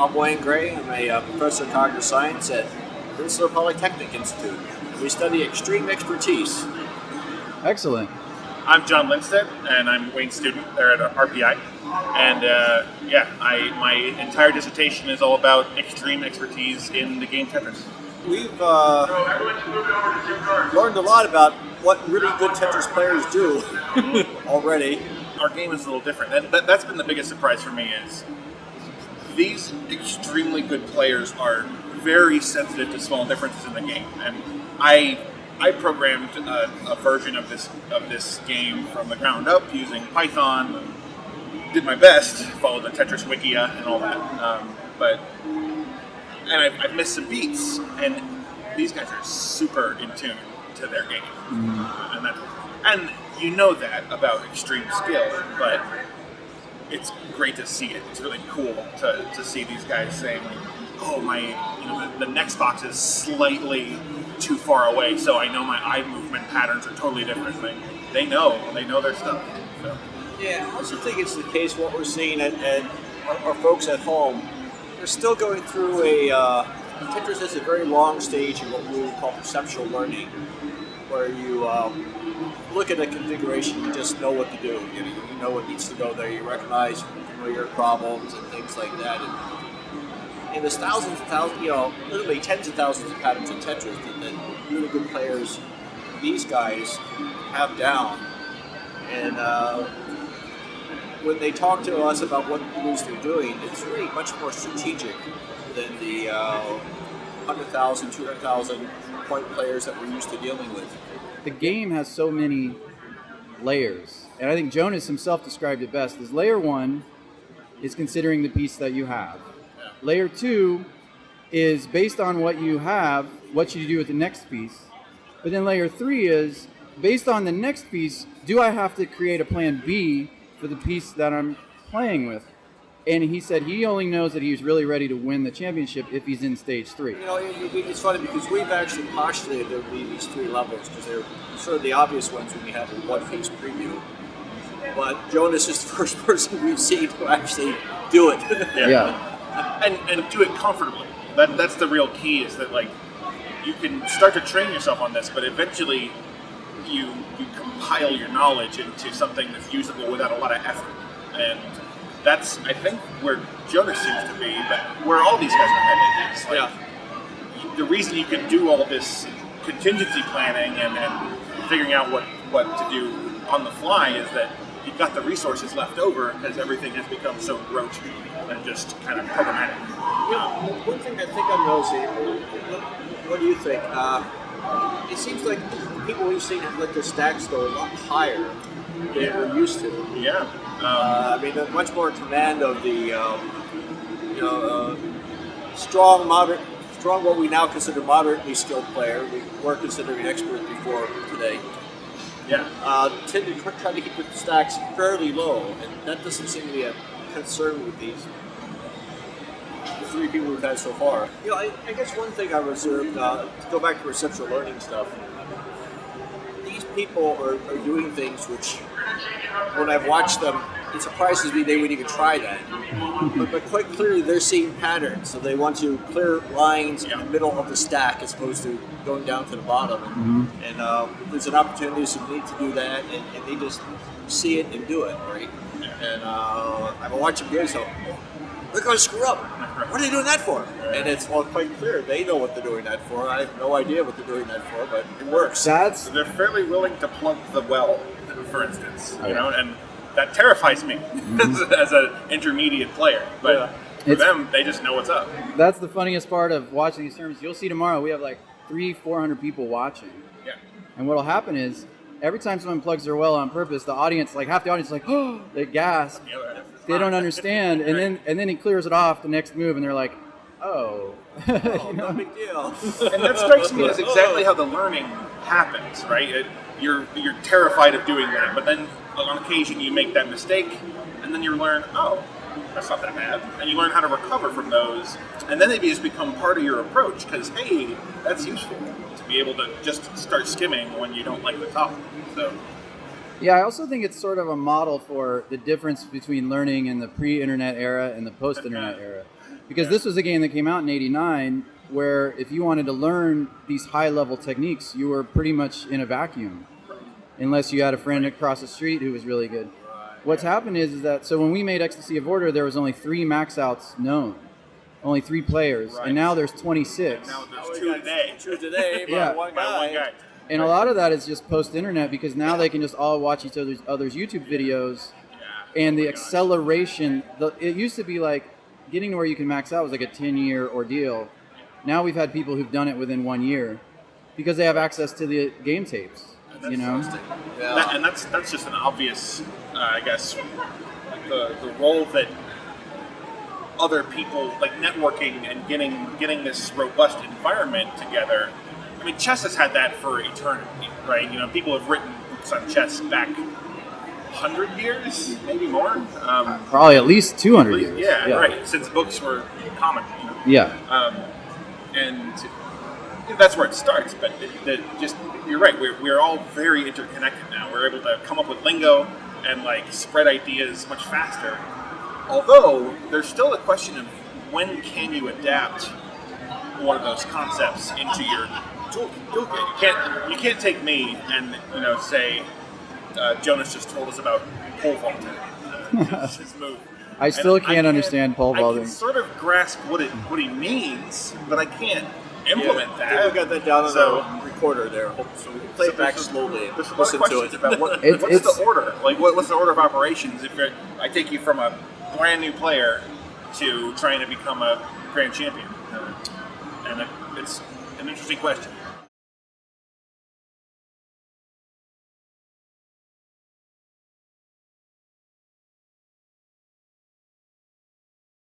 I'm Wayne Gray. I'm a professor of cognitive science at Rensselaer Polytechnic Institute. We study extreme expertise. Excellent. I'm John Lindstedt, and I'm Wayne's student there at RPI. And my entire dissertation is all about extreme expertise in the game Tetris. We've learned a lot about what really good Tetris players do already. Our game is a little different, and that's been the biggest surprise for me is these extremely good players are very sensitive to small differences in the game. And I programmed a version of this game from the ground up using Python. And did my best, followed the Tetris Wikia and all that. I've missed some beats, and these guys are super in tune to their game. And you know that about extreme skill, but it's great to see it. It's really cool to see these guys saying, the next box is slightly too far away, so I know my eye movement patterns are totally different. They know their stuff. So. Yeah, I also think it's the case what we're seeing at our folks at home. They're still going through Tetris has a very long stage in what we would call perceptual learning, where you look at a configuration, you just know what to do. You know what needs to go there. You recognize familiar problems and things like that. And there's literally tens of thousands of patterns in Tetris that really good players, these guys, have down. And when they talk to us about what it is they're doing, it's really much more strategic than the 100,000, 200,000 point players that we're used to dealing with. The game has so many layers, and I think Jonas himself described it best as layer 1 is considering the piece that you have. Yeah. Layer 2 is based on what you have, what should you do with the next piece. But then layer 3 is based on the next piece, do I have to create a plan B for the piece that I'm playing with? And he said he only knows that he's really ready to win the championship if he's in stage 3. It's funny because we've actually postulated there would be these 3 levels because they're sort of the obvious ones when you have a one-piece preview. But Jonas is the first person we've seen to actually do it. Yeah. And do it comfortably. That's the real key, is that you can start to train yourself on this, but eventually you compile your knowledge into something that's usable without a lot of effort. And that's, I think, where Jonas seems to be, but where all these guys are headed is the reason you can do all this contingency planning and figuring out what to do on the fly is that you've got the resources left over because everything has become so rote and just kind of programmatic. One thing I think I'm noticing, what do you think? It seems like people we've seen have let their stacks go a lot higher than we're used to. Yeah. They're much more in command of the, strong, what we now consider moderately skilled player. We were considering expert before today. Yeah. Tend to try to keep the stacks fairly low, and that doesn't seem to be a concern with these 3 people we've had so far. I guess one thing I've observed, to go back to perceptual learning stuff, these people are doing things which, when I've watched them, it surprises me they would even try that. But quite clearly they're seeing patterns, so they want to clear lines in the middle of the stack as opposed to going down to the bottom. And there's an opportunity, some need to do that, and they just see it and do it, right? And I've watched them do it, so they're going to screw up. What are they doing that for? And it's quite clear they know what they're doing that for. I have no idea what they're doing that for, but it works. They're fairly willing to plug the well, for instance, and that terrifies me as an intermediate player. But for them, they just know what's up. That's the funniest part of watching these tournaments. You'll see tomorrow we have 300-400 people watching. Yeah. And what'll happen is every time someone plugs their well on purpose, the audience, half the audience, they gasp. They don't understand, and then he clears it off the next move, and they're like, "Oh, no big deal." And that strikes me as exactly how the learning happens, right? You're terrified of doing that, but then on occasion you make that mistake, and then you learn, oh, that's not that bad, and you learn how to recover from those, and then they just become part of your approach because hey, that's useful to be able to just start skimming when you don't like the top. So. Yeah, I also think it's sort of a model for the difference between learning in the pre-internet era and the post-internet era. Because this was a game that came out in '89, where if you wanted to learn these high-level techniques, you were pretty much in a vacuum, unless you had a friend across the street who was really good. What's happened is that, so when we made Ecstasy of Order, there was only 3 max outs known. Only 3 players, and now there's 26. And now there's 2 today. 2 today, by Yeah. one By one guy. guy. And a lot of that is just post-internet, because now they can just all watch each other's YouTube videos, and the acceleration. It used to be like getting to where you can max out was like a 10-year ordeal. Now we've had people who've done it within 1 year because they have access to the game tapes. You know, And that's just an obvious, I guess, the role that other people, like networking and getting this robust environment together. I mean, chess has had that for eternity, right? You know, people have written books on chess back 100 years, maybe more. probably at least 200 years. Yeah, right. Since books were common. You know? Yeah. And that's where it starts. But just you're right. We're all very interconnected now. We're able to come up with lingo and like spread ideas much faster. Although there's still a question of when can you adapt one of those concepts into your toolkit. You can't take me and say Jonas just told us about pole vaulting. His move. I still can't understand pole I vaulting. can sort of grasp what he means, but I can't implement that. We got that down on the recorder there, so we can play it back slowly. There's a lot of questions about what's the order. Like, what's the order of operations? If I take you from a brand new player to trying to become a grand champion, and it's an interesting question.